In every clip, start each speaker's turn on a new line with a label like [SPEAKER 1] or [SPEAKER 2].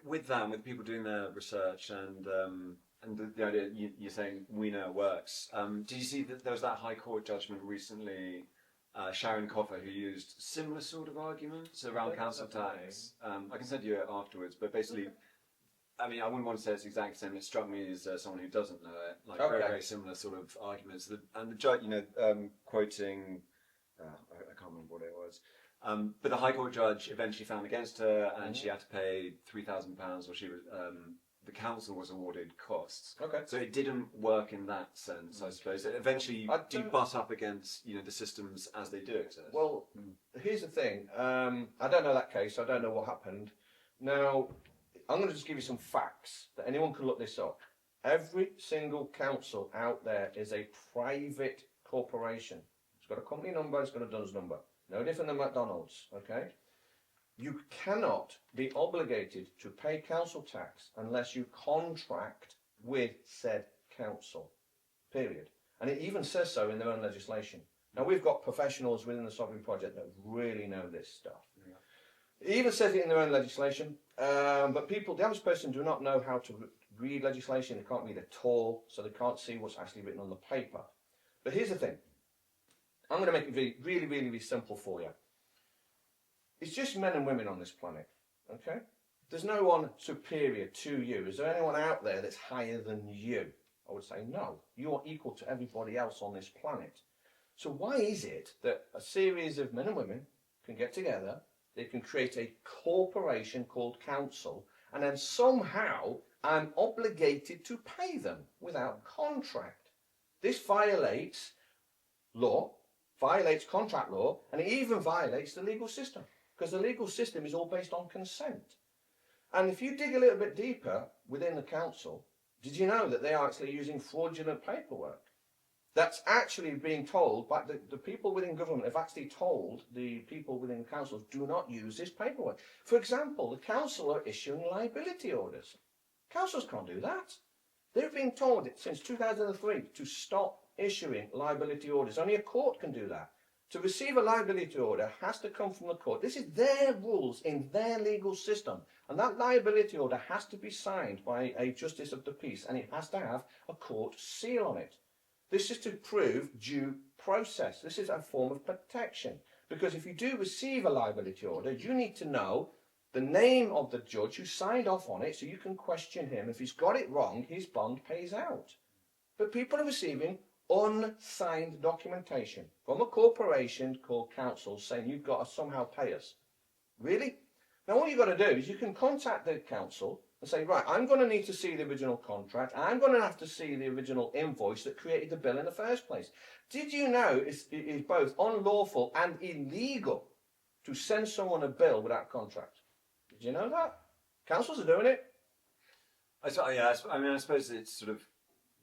[SPEAKER 1] with that, with people doing their research and the idea you're saying we know it works. Did you see that there was that High Court judgment recently? Sharon Coffer, who used similar sort of arguments around council tax. I can send you it afterwards, but basically, I mean, I wouldn't want to say it's exactly the same. It struck me as someone who doesn't know it, like very, very similar sort of arguments. And the judge, quoting, I can't remember what it was, but the High Court judge eventually found against her, and she had to pay £3,000, or she was. The council was awarded costs. Okay. So it didn't work in that sense, I suppose. Eventually, you butt up against the systems as they do exist.
[SPEAKER 2] Well, here's the thing. I don't know that case. I don't know what happened. Now, I'm going to just give you some facts that anyone can look this up. Every single council out there is a private corporation. It's got a company number. It's got a DUNS number. No different than McDonald's. Okay. You cannot be obligated to pay council tax unless you contract with said council, period. And it even says so in their own legislation. Now, we've got professionals within the Sovereign Project that really know this stuff. Yeah. It even says it in their own legislation, but people, the average person, do not know how to read legislation. They can't read at all, so they can't see what's actually written on the paper. But here's the thing. I'm going to make it really, really, really simple for you. It's just men and women on this planet, okay? There's no one superior to you. Is there anyone out there that's higher than you? I would say no. You are equal to everybody else on this planet. So why is it that a series of men and women can get together, they can create a corporation called council, and then somehow I'm obligated to pay them without contract? This violates law, violates contract law, and it even violates the legal system. Because the legal system is all based on consent. And if you dig a little bit deeper within the council, did you know that they are actually using fraudulent paperwork? That's actually being told by the people within government have actually told the people within the councils, do not use this paperwork. For example, the council are issuing liability orders. Councils can't do that. They've been told it since 2003 to stop issuing liability orders. Only a court can do that. To receive a liability order has to come from the court. This is their rules in their legal system. And that liability order has to be signed by a justice of the peace, and it has to have a court seal on it. This is to prove due process. This is a form of protection. Because if you do receive a liability order, you need to know the name of the judge who signed off on it so you can question him. If he's got it wrong, his bond pays out. But people are receiving unsigned documentation from a corporation called council saying you've got to somehow pay us. Really? Now what you've got to do is you can contact the council and say, right, I'm going to need to see the original contract. I'm going to have to see the original invoice that created the bill in the first place. Did you know it is both unlawful and illegal to send someone a bill without contract? Did you know that? Councils are doing it.
[SPEAKER 1] I suppose it's sort of.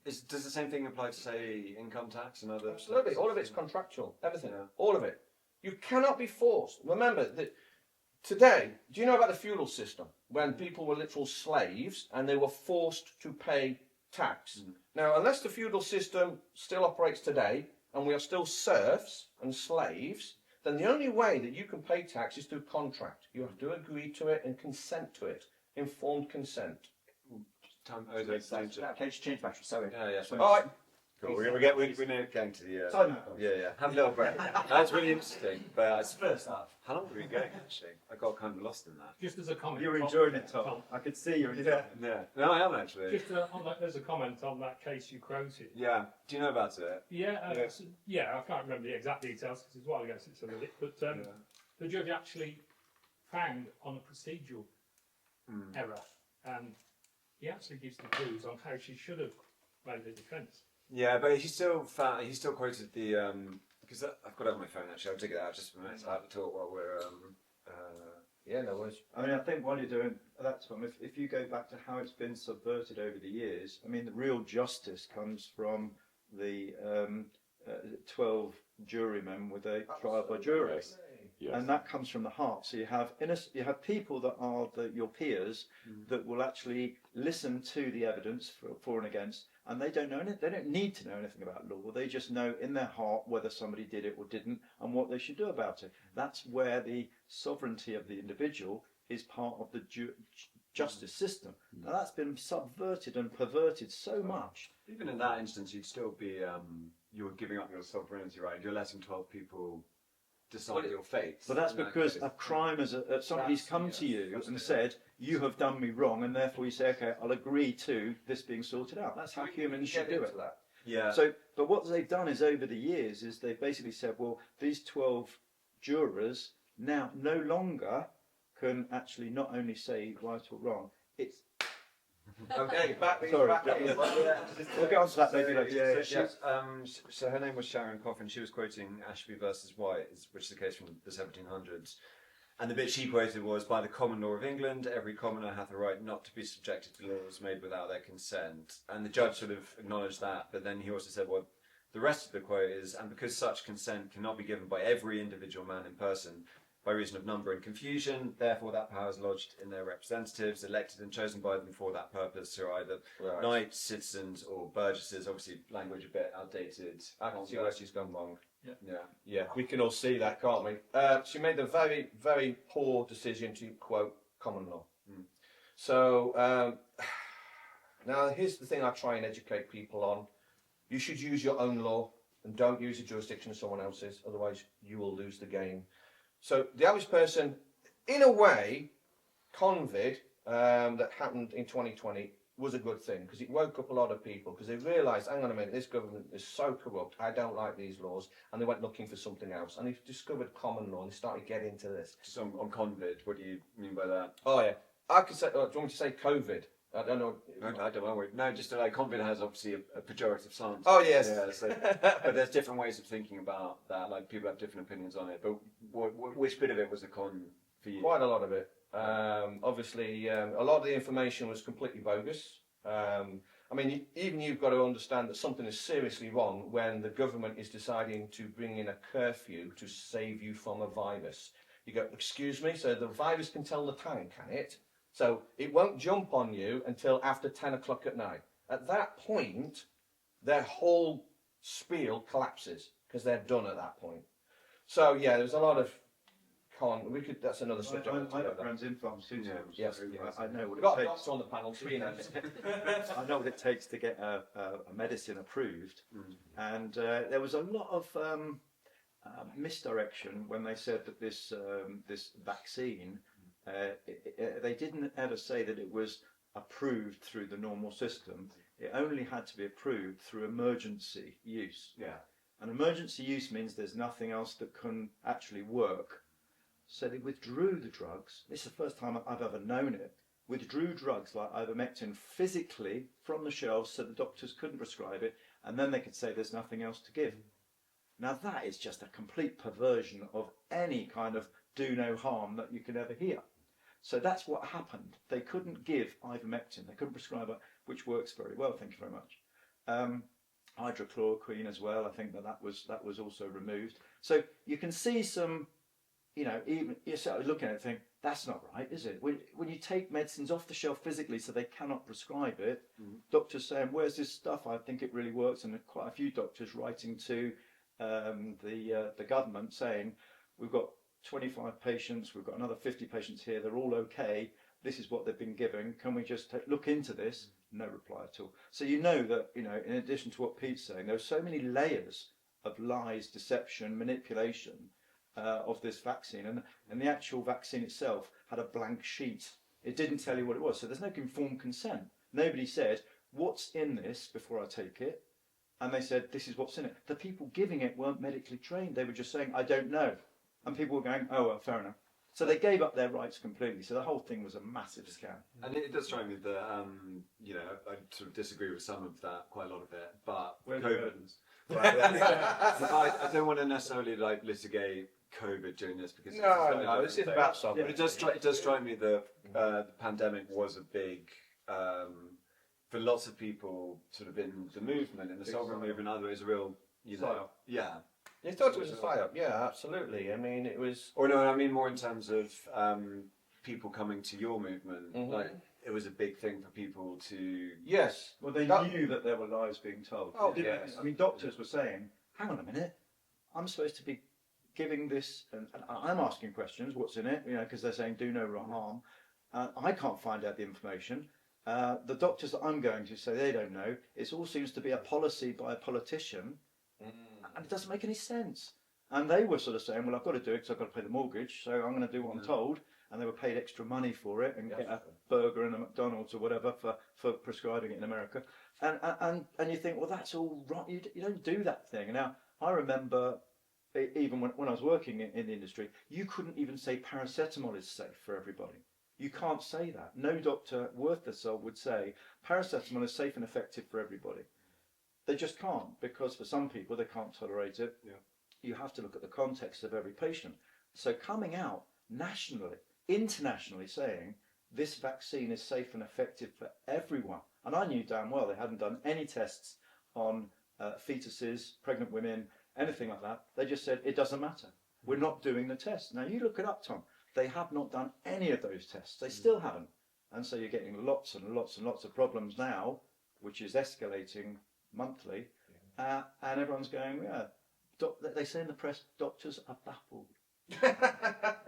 [SPEAKER 1] Does the same thing apply to, say, income tax and other?
[SPEAKER 2] Absolutely. All of it's contractual. Everything. Yeah. All of it. You cannot be forced. Remember that today, do you know about the feudal system? When people were literal slaves and they were forced to pay tax. Now, unless the feudal system still operates today and we are still serfs and slaves, then the only way that you can pay tax is through contract. You have to agree to it and consent to it. Informed consent.
[SPEAKER 3] That case changed battery, sorry.
[SPEAKER 1] Yeah.
[SPEAKER 2] All right.
[SPEAKER 1] Cool. We're now getting to the.
[SPEAKER 3] Sorry, no.
[SPEAKER 1] Yeah. Have a little break. That's really interesting. But it's first half. How long were we going actually? I got kind of lost in that.
[SPEAKER 4] Just as a comment.
[SPEAKER 3] You were enjoying it, Tom. I could see you were enjoying it.
[SPEAKER 1] Yeah. No, I am actually.
[SPEAKER 4] Just as a comment on that case you quoted.
[SPEAKER 1] Yeah. Do you know about it?
[SPEAKER 4] Yeah. I can't remember the exact details because it's a while ago since I read it. But the judge actually found on a procedural error, and he actually gives the clues on how she should have made the defence.
[SPEAKER 1] Yeah, but he still quoted the because I've got it on my phone actually. I'll dig it out just a minute. I have to talk while we're
[SPEAKER 2] yeah, no worries.
[SPEAKER 3] I mean, I think while you're doing that, Tom, if you go back to how it's been subverted over the years, I mean, the real justice comes from the 12 jurymen with a trial by jury. Yes. And that comes from the heart. So you have people that are your peers that will actually listen to the evidence for and against, and they don't know anything. They don't need to know anything about law. They just know in their heart whether somebody did it or didn't, and what they should do about it. That's where the sovereignty of the individual is part of the justice system. Now that's been subverted and perverted so much.
[SPEAKER 1] Even in that instance, you'd still be you're giving up your sovereignty, right? You're letting 12 people decide your fate.
[SPEAKER 3] But that's because a crime is somebody's come to you and said, you have done me wrong, and therefore you say, okay, I'll agree to this being sorted out. That's how humans should do it.
[SPEAKER 1] Yeah.
[SPEAKER 3] So, but what they've done is over the years is they've basically said, well, these 12 jurors now no longer can actually not only say right or wrong, it's
[SPEAKER 2] Okay, back.
[SPEAKER 3] Sorry,
[SPEAKER 2] back
[SPEAKER 3] yeah.
[SPEAKER 2] in.
[SPEAKER 3] we'll get on to that maybe later.
[SPEAKER 1] So her name was Sharon Coffin. She was quoting Ashby versus White, which is a case from the 1700s. And the bit she quoted was, by the common law of England, every commoner hath a right not to be subjected to laws made without their consent. And the judge sort of acknowledged that, but then he also said, well, the rest of the quote is, and because such consent cannot be given by every individual man in person, by reason of number and confusion, therefore that power is lodged in their representatives, elected and chosen by them for that purpose, who are either knights, citizens, or burgesses. Obviously, language a bit outdated.
[SPEAKER 2] I can see where she's gone wrong.
[SPEAKER 1] Yeah.
[SPEAKER 2] We can all see that, can't we? She made the very, very poor decision to quote common law. So now here's the thing I try and educate people on. You should use your own law and don't use the jurisdiction of someone else's, otherwise you will lose the game. So the average person, in a way, COVID that happened in 2020 was a good thing because it woke up a lot of people because they realised, hang on a minute, this government is so corrupt, I don't like these laws, and they went looking for something else, and they discovered common law and they started getting into this.
[SPEAKER 1] Just on COVID, what do you mean by that?
[SPEAKER 2] Oh yeah, I could say, do you want me to say COVID? I don't know.
[SPEAKER 1] I don't know. No, just like COVID has obviously a pejorative slant.
[SPEAKER 2] Oh yes.
[SPEAKER 1] Yeah, so, but there's different ways of thinking about that. Like people have different opinions on it. But which bit of it was a con for you?
[SPEAKER 2] Quite a lot of it. Obviously, a lot of the information was completely bogus. I mean, even you've got to understand that something is seriously wrong when the government is deciding to bring in a curfew to save you from a virus. You go, excuse me, so the virus can tell the time, can it? So it won't jump on you until after 10 o'clock at night. At that point, their whole spiel collapses because they're done at that point. So yeah, there's a lot of that's another subject.
[SPEAKER 3] My background's in pharmaceuticals.
[SPEAKER 2] Yes.
[SPEAKER 3] I know what
[SPEAKER 2] We've got
[SPEAKER 3] it
[SPEAKER 2] a
[SPEAKER 3] takes.
[SPEAKER 2] doctor on the panel, so he knows.
[SPEAKER 3] I know what it takes to get a medicine approved, and there was a lot of misdirection when they said that this vaccine. They didn't ever say that it was approved through the normal system. It only had to be approved through emergency use.
[SPEAKER 1] Yeah.
[SPEAKER 3] And emergency use means there's nothing else that can actually work. So they withdrew the drugs. This is the first time I've ever known it. Withdrew drugs like ivermectin physically from the shelves so the doctors couldn't prescribe it, and then they could say there's nothing else to give. Now that is just a complete perversion of any kind of do no harm that you could ever hear. So that's what happened. They couldn't give ivermectin. They couldn't prescribe it, which works very well. Thank you very much. Hydrochloroquine as well. I think that was also removed. So you can see some, even you're sort of looking at it, think that's not right, is it? When you take medicines off the shelf physically, so they cannot prescribe it, doctors saying, "Where's this stuff? I think it really works," and quite a few doctors writing to the government saying, "We've got 25 patients, we've got another 50 patients here, they're all okay, this is what they've been given, can we just look into this?" No reply at all. So you know that, in addition to what Pete's saying, there are so many layers of lies, deception, manipulation of this vaccine, and the actual vaccine itself had a blank sheet. It didn't tell you what it was, so there's no informed consent. Nobody said, what's in this before I take it? And they said, this is what's in it. The people giving it weren't medically trained, they were just saying, I don't know. And people were going, oh, well, fair enough. So they gave up their rights completely. So the whole thing was a massive scam.
[SPEAKER 1] And it does strike me that, I sort of disagree with some of that, quite a lot of it. But COVID, I don't want to necessarily litigate COVID during this because
[SPEAKER 2] No, this is about something.
[SPEAKER 1] But it does strike me that the pandemic was a big. For lots of people, sort of in the movement, in the sovereign movement, either is a real, yeah.
[SPEAKER 2] You thought it was a psyop? Yeah, absolutely. I mean, it was.
[SPEAKER 1] Or no, I mean more in terms of people coming to your movement. Like it was a big thing for people to.
[SPEAKER 2] Yes.
[SPEAKER 3] Well, they knew that there were lies being told.
[SPEAKER 2] Oh, yes.
[SPEAKER 3] I mean, doctors were saying, hang on a minute, I'm supposed to be giving this, and I'm asking questions, what's in it, because they're saying do no harm. I can't find out the information. The doctors that I'm going to say they don't know. It all seems to be a policy by a politician, and it doesn't make any sense. And they were sort of saying, well, I've got to do it because I've got to pay the mortgage, so I'm going to do what I'm told. And they were paid extra money for it and get a burger and a McDonald's or whatever for prescribing it in America. And you think, well, that's all right. You don't do that thing. Now, I remember even when I was working in the industry, you couldn't even say paracetamol is safe for everybody. You can't say that. No doctor worth their salt would say paracetamol is safe and effective for everybody. They just can't, because for some people they can't tolerate it.
[SPEAKER 1] Yeah.
[SPEAKER 3] You have to look at the context of every patient. So coming out nationally, internationally saying this vaccine is safe and effective for everyone, and I knew damn well they hadn't done any tests on fetuses, pregnant women, anything like that. They just said it doesn't matter. We're not doing the test. Now you look it up, Tom. They have not done any of those tests. They still haven't. And so you're getting lots and lots and lots of problems now, which is escalating monthly. And everyone's going, yeah. They say in the press, doctors are baffled.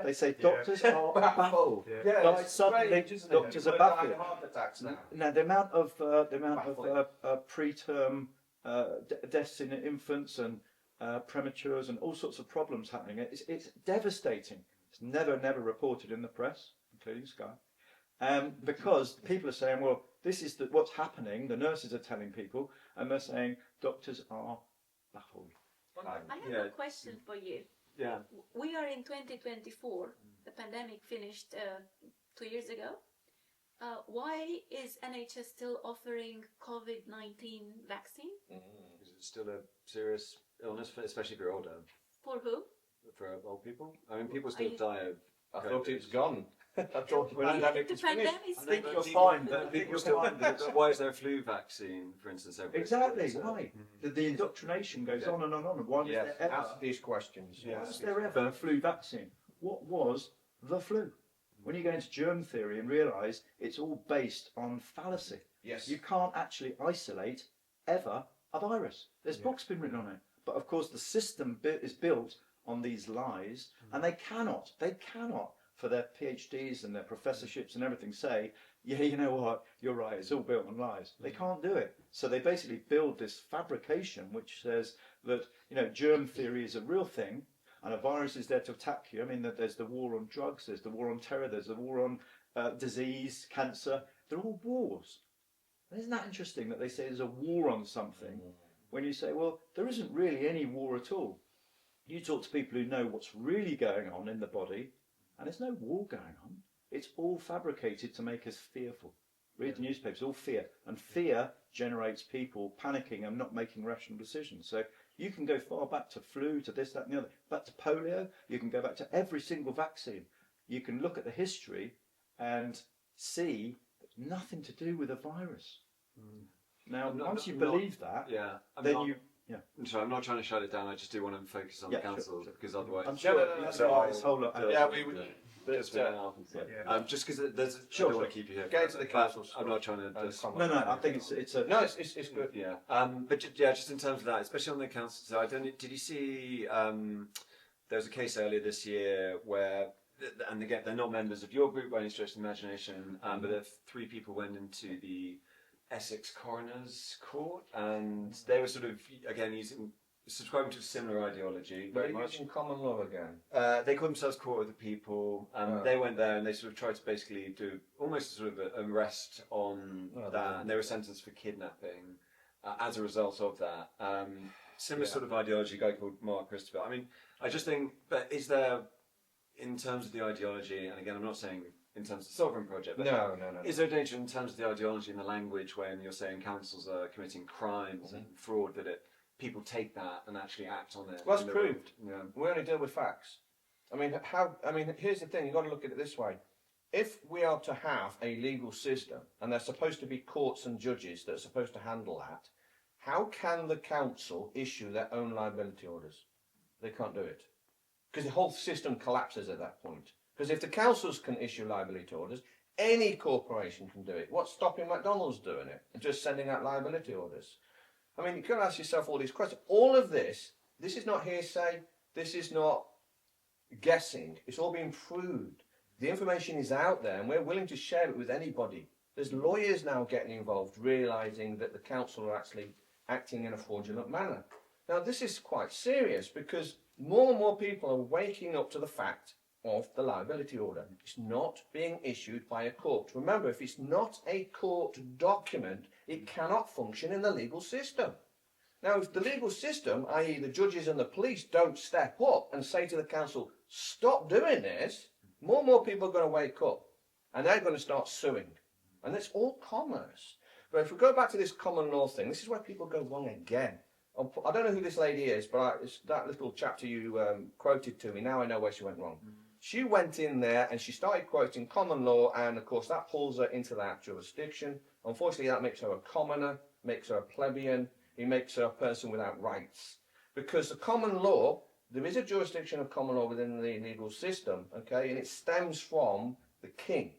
[SPEAKER 3] They say doctors are baffled.
[SPEAKER 2] Yeah,
[SPEAKER 3] Like
[SPEAKER 2] it's
[SPEAKER 3] suddenly,
[SPEAKER 2] strange, isn't it?
[SPEAKER 3] doctors are
[SPEAKER 2] We're dying
[SPEAKER 3] baffled.
[SPEAKER 2] of heart attacks now.
[SPEAKER 3] Now the amount of
[SPEAKER 2] Baffling.
[SPEAKER 3] preterm deaths in infants and prematures and all sorts of problems happening. It's devastating. It's never reported in the press, including Sky, because people are saying, well, this is what's happening. The nurses are telling people, and they're saying doctors are baffled.
[SPEAKER 5] I have a question for you.
[SPEAKER 1] Yeah.
[SPEAKER 5] We are in 2024. The pandemic finished 2 years ago. Why is NHS still offering COVID-19 vaccine?
[SPEAKER 1] Because it's still a serious illness, especially if you're older.
[SPEAKER 5] For who?
[SPEAKER 1] For old people. I mean, people still
[SPEAKER 5] you-
[SPEAKER 1] die of.
[SPEAKER 2] I thought it's gone. I thought the
[SPEAKER 5] The
[SPEAKER 2] pandemic was finished.
[SPEAKER 5] pandemic's
[SPEAKER 3] I think
[SPEAKER 5] finished.
[SPEAKER 3] you'll find that
[SPEAKER 1] People
[SPEAKER 3] people
[SPEAKER 1] still.
[SPEAKER 3] find that
[SPEAKER 1] Why is there a flu vaccine, for instance? Everywhere?
[SPEAKER 3] exactly
[SPEAKER 1] So-
[SPEAKER 3] why the indoctrination goes
[SPEAKER 1] Yeah.
[SPEAKER 3] on and on and on. Why was
[SPEAKER 2] Yes,
[SPEAKER 3] there ever?
[SPEAKER 2] ask these questions.
[SPEAKER 3] Why was there ever a flu vaccine? What was the flu? When you go into germ theory and realise it's all based on fallacy.
[SPEAKER 2] Yes.
[SPEAKER 3] You can't actually isolate ever a virus. There's books been written on it. But of course the system is built on these lies, and they cannot, for their PhDs and their professorships and everything, say, yeah, you know what, you're right, it's all built on lies. They can't do it. So they basically build this fabrication which says that, you know, germ theory is a real thing, and a virus is there to attack you. I mean, there's the war on drugs, there's the war on terror, there's the war on disease, cancer. They're all wars. And isn't that interesting that they say there's a war on something, when you say, well, there isn't really any war at all. You talk to people who know what's really going on in the body, and there's no war going on. It's all fabricated to make us fearful. Read the newspapers, all fear. And fear generates people panicking and not making rational decisions. So you can go far back to flu, to this, that and the other, back to polio. You can go back to every single vaccine. You can look at the history and see it's nothing to do with a virus. Now, once you believe that, then you... Yeah.
[SPEAKER 1] I'm sorry, I'm not trying to shut it down. I just do want to focus on the council, because otherwise.
[SPEAKER 3] I'm sure that's why this whole lot.
[SPEAKER 2] we would.
[SPEAKER 1] Just for now. Just because there's. I
[SPEAKER 3] Sure,
[SPEAKER 1] don't want to keep you here.
[SPEAKER 2] Go to the
[SPEAKER 1] but
[SPEAKER 2] council.
[SPEAKER 1] I'm not trying to. Just,
[SPEAKER 3] No, I think it's a...
[SPEAKER 2] No, it's good.
[SPEAKER 1] yeah. But just in terms of that, especially on the council side, I don't. Did you see? There was a case earlier this year where, and again, they're not members of your group by any stretch of the imagination, but 3 people went into the Essex Coroner's Court, and they were sort of again subscribing to a similar ideology.
[SPEAKER 2] Very
[SPEAKER 1] Very much.
[SPEAKER 2] using common law again.
[SPEAKER 1] They call themselves Court of the People. They went there and they sort of tried to basically do almost sort of an arrest on that, and they were sentenced for kidnapping as a result of that. Similar sort of ideology, a guy called Mark Christopher. I mean, I just think, but is there, in terms of the ideology, and again, I'm not saying in terms of the Sovereign Project, but
[SPEAKER 2] No.
[SPEAKER 1] is there a danger in terms of the ideology and the language when you're saying councils are committing crimes and fraud, that people take that and actually act on it?
[SPEAKER 2] Well, that's proved.
[SPEAKER 1] Yeah.
[SPEAKER 2] We only deal with facts. I mean, here's the thing, you've got to look at it this way. If we are to have a legal system, and there's supposed to be courts and judges that are supposed to handle that, how can the council issue their own liability orders? They can't do it. Because the whole system collapses at that point. Because if the councils can issue liability orders, any corporation can do it. What's stopping McDonald's doing it and just sending out liability orders? I mean, you can ask yourself all these questions. All of this is not hearsay. This is not guessing. It's all being proved. The information is out there and we're willing to share it with anybody. There's lawyers now getting involved, realising that the council are actually acting in a fraudulent manner. Now, this is quite serious because more and more people are waking up to the fact of the liability order. It's not being issued by a court. Remember, if it's not a court document, it cannot function in the legal system. Now, if the legal system, i.e. the judges and the police, don't step up and say to the council, stop doing this, more and more people are going to wake up and they're going to start suing. And it's all commerce. But if we go back to this common law thing, this is where people go wrong again. I don't know who this lady is, but it's that little chapter you quoted to me. Now I know where she went wrong. She went in there and she started quoting common law, and of course that pulls her into that jurisdiction. Unfortunately, that makes her a commoner, makes her a plebeian, it makes her a person without rights. Because the common law, there is a jurisdiction of common law within the legal system, okay, and it stems from the king,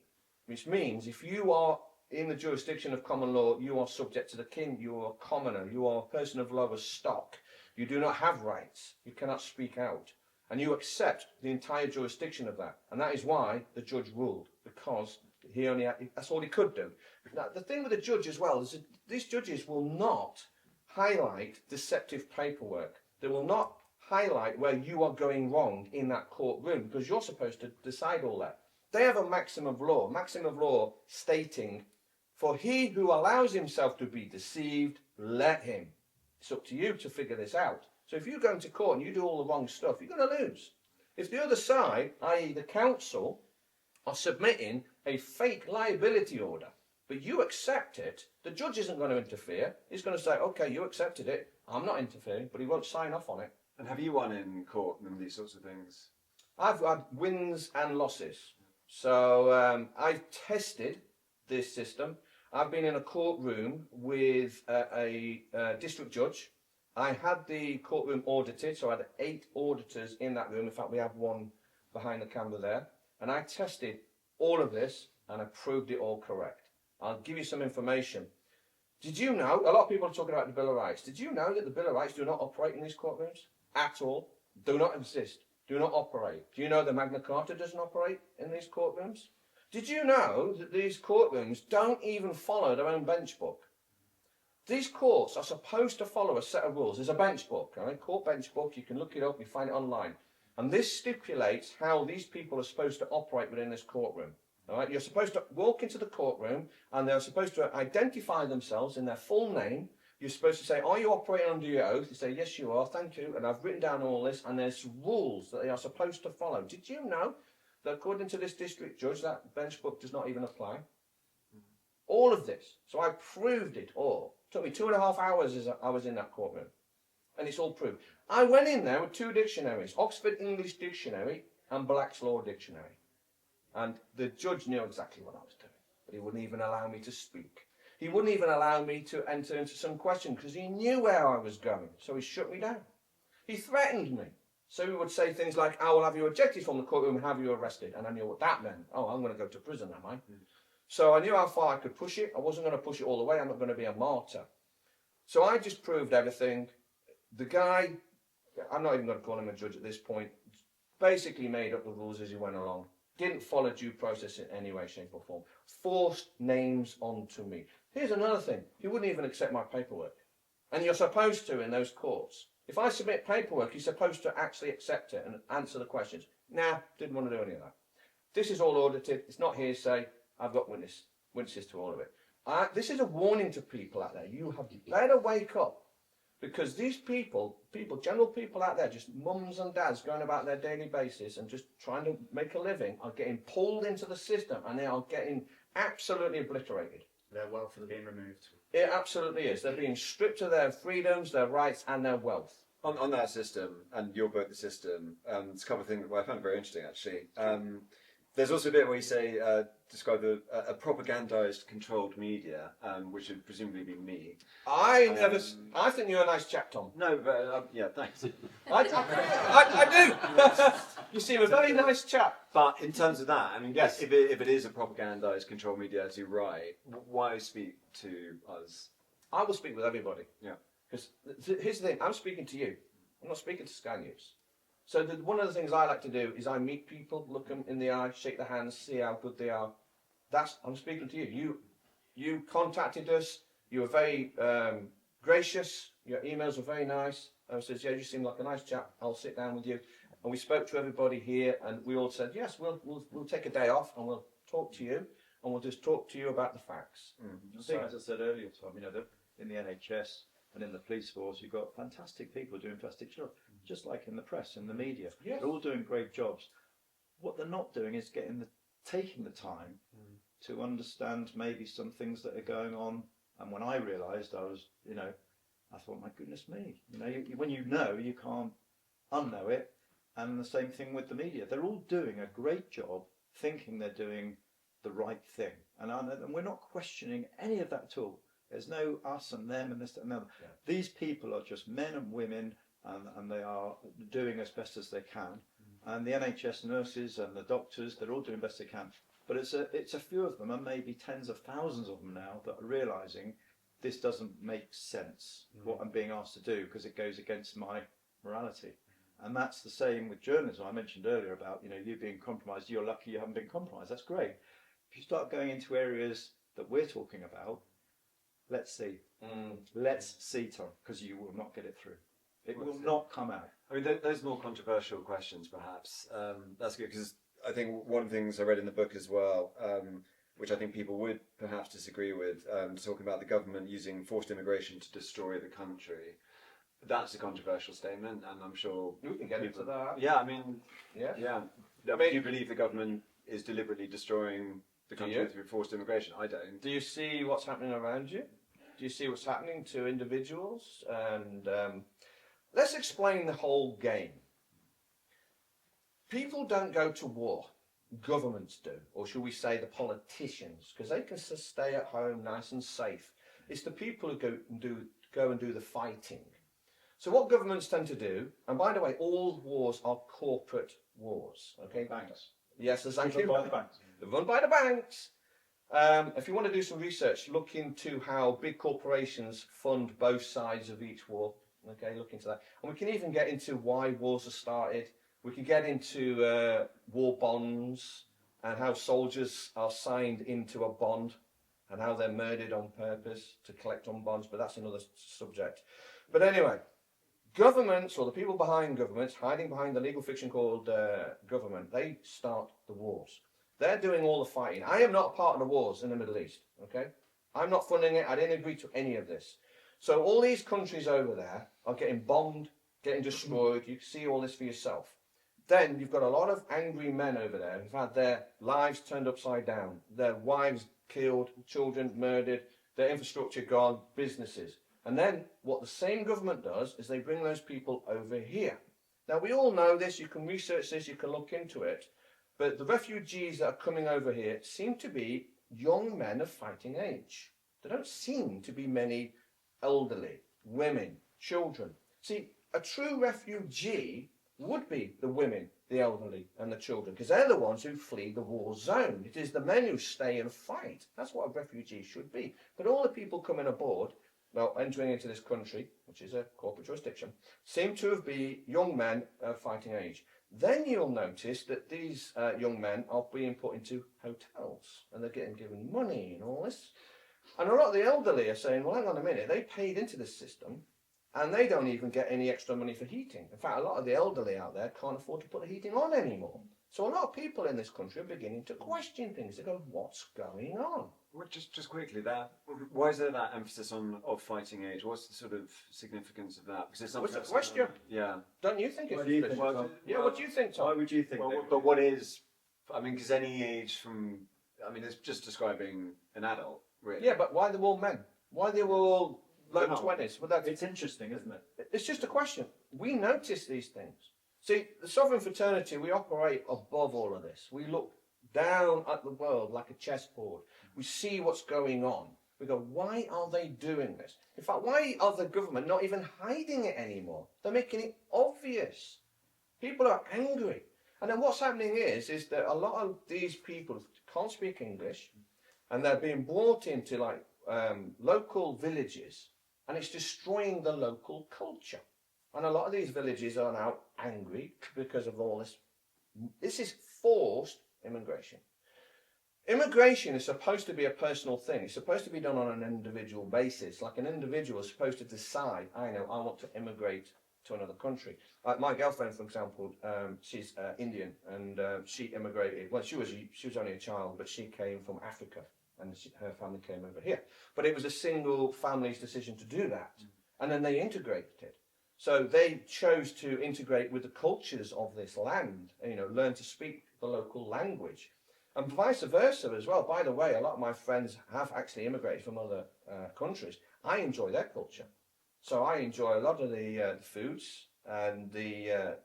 [SPEAKER 2] which means if you are in the jurisdiction of common law, you are subject to the king, you are a commoner, you are a person of lower stock, you do not have rights, you cannot speak out. And you accept the entire jurisdiction of that. And that is why the judge ruled, because he only had, that's all he could do. Now, the thing with the judge as well is that these judges will not highlight deceptive paperwork. They will not highlight where you are going wrong in that courtroom, because you're supposed to decide all that. They have a maxim of law stating, for he who allows himself to be deceived, let him. It's up to you to figure this out. So if you go into court and you do all the wrong stuff, you're going to lose. If the other side, i.e. the council, are submitting a fake liability order, but you accept it, the judge isn't going to interfere. He's going to say, okay, you accepted it, I'm not interfering, but he won't sign off on it.
[SPEAKER 1] And have you won in court and these sorts of things?
[SPEAKER 2] I've had wins and losses. So I've tested this system. I've been in a courtroom with a district judge. I had the courtroom audited, so I had 8 auditors in that room. In fact, we have one behind the camera there. And I tested all of this and I proved it all correct. I'll give you some information. Did you know, a lot of people are talking about the Bill of Rights. Did you know that the Bill of Rights do not operate in these courtrooms at all? Do not exist. Do not operate. Do you know the Magna Carta doesn't operate in these courtrooms? Did you know that these courtrooms don't even follow their own bench book? These courts are supposed to follow a set of rules. There's a bench book, right? Court bench book. You can look it up. You find it online. And this stipulates how these people are supposed to operate within this courtroom. All right? You're supposed to walk into the courtroom and they're supposed to identify themselves in their full name. You're supposed to say, are you operating under your oath? You say, yes, you are. Thank you. And I've written down all this. And there's rules that they are supposed to follow. Did you know that according to this district judge, that bench book does not even apply? All of this. So I proved it all. It took me 2.5 hours as I was in that courtroom. And it's all proved. I went in there with 2 dictionaries, Oxford English Dictionary and Black's Law Dictionary. And the judge knew exactly what I was doing. But he wouldn't even allow me to speak. He wouldn't even allow me to enter into some question because he knew where I was going. So he shut me down. He threatened me. So he would say things like, I will have you ejected from the courtroom and have you arrested. And I knew what that meant. Oh, I'm going to go to prison, am I? So I knew how far I could push it. I wasn't going to push it all the way. I'm not going to be a martyr. So I just proved everything. The guy, I'm not even going to call him a judge at this point, basically made up the rules as he went along. Didn't follow due process in any way, shape or form. Forced names onto me. Here's another thing. He wouldn't even accept my paperwork. And you're supposed to in those courts. If I submit paperwork, you're supposed to actually accept it and answer the questions. Nah, didn't want to do any of that. This is all audited. It's not hearsay. I've got witnesses to all of it. This is a warning to people out there. You have better wake up. Because these people, general people out there, just mums and dads going about their daily basis and just trying to make a living, are getting pulled into the system and they are getting absolutely obliterated.
[SPEAKER 6] Their wealth is being removed.
[SPEAKER 2] It absolutely is. They're being stripped of their freedoms, their rights and their wealth.
[SPEAKER 1] On that system, and your book, The System, there's a couple of things I found very interesting, actually. There's also a bit where you say, describe a propagandized, controlled media, which would presumably be me.
[SPEAKER 2] I think you're a nice chap, Tom.
[SPEAKER 1] No, but yeah, thanks.
[SPEAKER 2] I do. You seem a very nice chap.
[SPEAKER 1] But in terms of that, I mean,
[SPEAKER 2] yes,
[SPEAKER 1] if it is a propagandized, controlled media, as you write, why speak to us?
[SPEAKER 2] I will speak with everybody.
[SPEAKER 1] Yeah.
[SPEAKER 2] Because here's the thing, I'm speaking to you. I'm not speaking to Sky News. So one of the things I like to do is I meet people, look them in the eye, shake their hands, see how good they are. I'm speaking to you. You contacted us. You were very gracious. Your emails were very nice. I says, yeah, you seem like a nice chap. I'll sit down with you. And we spoke to everybody here, and we all said, yes, we'll take a day off and we'll talk to you, and we'll just talk to you about the facts.
[SPEAKER 3] I think, as I said earlier, Tom, in the NHS and in the police force, you've got fantastic people doing fantastic jobs, just like in the press and the media.
[SPEAKER 2] Yes.
[SPEAKER 3] They're all doing great jobs. What they're not doing is taking the time to understand maybe some things that are going on. And when I realised, I thought, my goodness me, when you know, you can't unknow it. And the same thing with the media. They're all doing a great job, thinking they're doing the right thing. And we're not questioning any of that at all. There's no us and them and this and that.
[SPEAKER 2] Yeah.
[SPEAKER 3] These people are just men and women, and they are doing as best as they can. And the NHS nurses and the doctors, they're all doing best they can. But it's a few of them, and maybe tens of thousands of them now, that are realising this doesn't make sense, what I'm being asked to do, because it goes against my morality. And that's the same with journalism. I mentioned earlier about you being compromised. You're lucky you haven't been compromised. That's great. If you start going into areas that we're talking about, let's see. Let's see, Tom, because you will not get it through. It will not come out.
[SPEAKER 1] I mean, those more controversial questions, perhaps. That's good, because I think one of the things I read in the book as well, which I think people would perhaps disagree with, talking about the government using forced immigration to destroy the country. That's a controversial statement, and I'm sure
[SPEAKER 2] We can get into that.
[SPEAKER 1] Yeah, I mean,
[SPEAKER 2] Yeah.
[SPEAKER 1] yeah.
[SPEAKER 2] I
[SPEAKER 1] Do
[SPEAKER 2] mean-
[SPEAKER 1] you believe the government is deliberately destroying the
[SPEAKER 2] Do
[SPEAKER 1] country
[SPEAKER 2] you?
[SPEAKER 1] through forced immigration? I don't.
[SPEAKER 2] Do you see what's happening around you? Do you see what's happening to individuals? And let's explain the whole game. People don't go to war. Governments do. Or should we say the politicians? Because they can stay at home nice and safe. It's the people who go and do the fighting. So what governments tend to do, and by the way, all wars are corporate wars. Okay?
[SPEAKER 3] Banks.
[SPEAKER 2] Yes, thank
[SPEAKER 3] Run
[SPEAKER 2] you.
[SPEAKER 3] by the banks.
[SPEAKER 2] They're run by the banks. If you want to do some research, look into how big corporations fund both sides of each war. Okay, look into that. And we can even get into why wars are started. We can get into war bonds and how soldiers are signed into a bond and how they're murdered on purpose to collect on bonds, but that's another subject. But anyway, governments, or the people behind governments, hiding behind the legal fiction called government, they start the wars. They're doing all the fighting. I am not a part of the wars in the Middle East, okay? I'm not funding it. I didn't agree to any of this. So all these countries over there are getting bombed, getting destroyed. You can see all this for yourself. Then you've got a lot of angry men over there who've had their lives turned upside down, their wives killed, children murdered, their infrastructure gone, businesses. And then what the same government does is they bring those people over here. Now we all know this, you can research this, you can look into it, but the refugees that are coming over here seem to be young men of fighting age. There don't seem to be many elderly, women, children. See, a true refugee would be the women, the elderly and the children, because they're the ones who flee the war zone. It is the men who stay and fight. That's what a refugee should be. But all the people coming aboard, well, entering into this country, which is a corporate jurisdiction, seem to have been young men of fighting age. Then you'll notice that these young men are being put into hotels and they're getting given money and all this. And a lot of the elderly are saying, well, hang on a minute, they paid into this system and they don't even get any extra money for heating. In fact, a lot of the elderly out there can't afford to put the heating on anymore. So a lot of people in this country are beginning to question things. They go, what's going on?
[SPEAKER 1] Well, just quickly, why is there that emphasis on of fighting age? What's the sort of significance of that? Because it's
[SPEAKER 2] What's the
[SPEAKER 1] something
[SPEAKER 2] question?
[SPEAKER 1] Yeah.
[SPEAKER 2] Don't you think it's
[SPEAKER 3] What do you think,
[SPEAKER 2] suspicious?
[SPEAKER 3] Tom?
[SPEAKER 2] Yeah, what do you think, Tom?
[SPEAKER 3] Why would you think
[SPEAKER 1] Well,
[SPEAKER 3] that?
[SPEAKER 1] but what is? I mean, because any age from, I mean, it's just describing an adult, really.
[SPEAKER 2] Yeah, but why they're all men? Why they were all low
[SPEAKER 1] They're not.
[SPEAKER 2] 20s? Well, that's,
[SPEAKER 3] It's interesting, isn't it?
[SPEAKER 2] it's just a question. We notice these things. See, the sovereign fraternity, we operate above all of this. We look down at the world like a chessboard. We see what's going on. We go, why are they doing this? In fact, why are the government not even hiding it anymore? They're making it obvious. People are angry. And then what's happening is that a lot of these people can't speak English and they're being brought into like local villages and it's destroying the local culture. And a lot of these villages are now angry because of all this. This is forced immigration. Immigration is supposed to be a personal thing. It's supposed to be done on an individual basis. Like an individual is supposed to decide, I want to immigrate to another country. Like my girlfriend, for example, she's Indian, and she immigrated. Well, she was only a child, but she came from Africa, and her family came over here. But it was a single family's decision to do that, and then they integrated. So they chose to integrate with the cultures of this land. Learn to speak the local language. And vice versa as well. By the way, a lot of my friends have actually immigrated from other countries. I enjoy their culture. So I enjoy a lot of the foods and the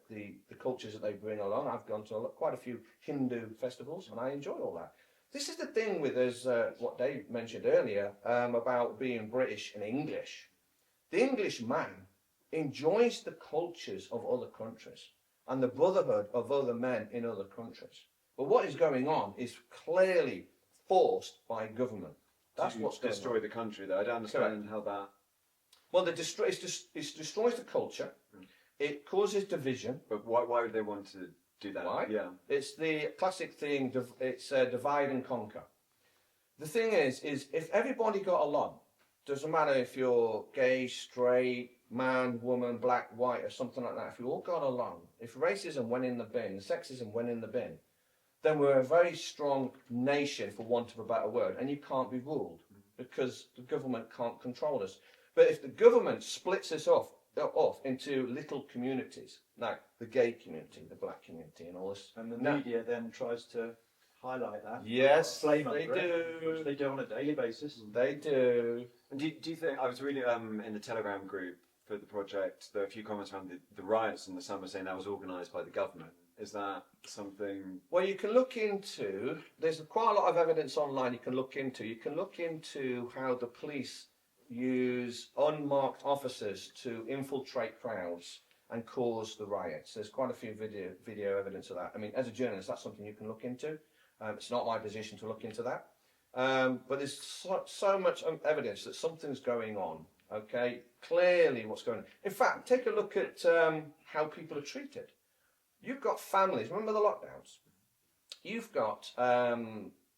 [SPEAKER 2] cultures that they bring along. I've gone to quite a few Hindu festivals, and I enjoy all that. This is the thing with us, what Dave mentioned earlier, about being British and English. The English man enjoys the cultures of other countries and the brotherhood of other men in other countries. But what is going on is clearly forced by government. That's what's going on.
[SPEAKER 1] Destroy the country, though. I don't understand how that.
[SPEAKER 2] Well, it destroys the culture. It causes division.
[SPEAKER 1] But why would they want to do that?
[SPEAKER 2] Why?
[SPEAKER 1] Yeah.
[SPEAKER 2] It's the classic thing. It's divide and conquer. The thing is if everybody got along, doesn't matter if you're gay, straight, man, woman, black, white, or something like that. If you all got along, if racism went in the bin, sexism went in the bin, then we're a very strong nation, for want of a better word, and you can't be ruled because the government can't control us. But if the government splits us off into little communities, like the gay community, the black community, and all this,
[SPEAKER 3] And the media then tries to highlight that.
[SPEAKER 2] Yes,
[SPEAKER 3] Flame
[SPEAKER 2] they
[SPEAKER 3] under it,
[SPEAKER 2] do.
[SPEAKER 3] which they do on a daily basis.
[SPEAKER 2] They do.
[SPEAKER 1] And do you think, I was reading in the Telegram group for the project, there were a few comments around the riots in the summer saying that was organised by the government. Is that something?
[SPEAKER 2] Well, you can look into, there's quite a lot of evidence online you can look into. You can look into how the police use unmarked officers to infiltrate crowds and cause the riots. There's quite a few video evidence of that. I mean, as a journalist, that's something you can look into. It's not my position to look into that. But there's so much evidence that something's going on, okay? Clearly what's going on. In fact, take a look at how people are treated. You've got families, remember the lockdowns? You've got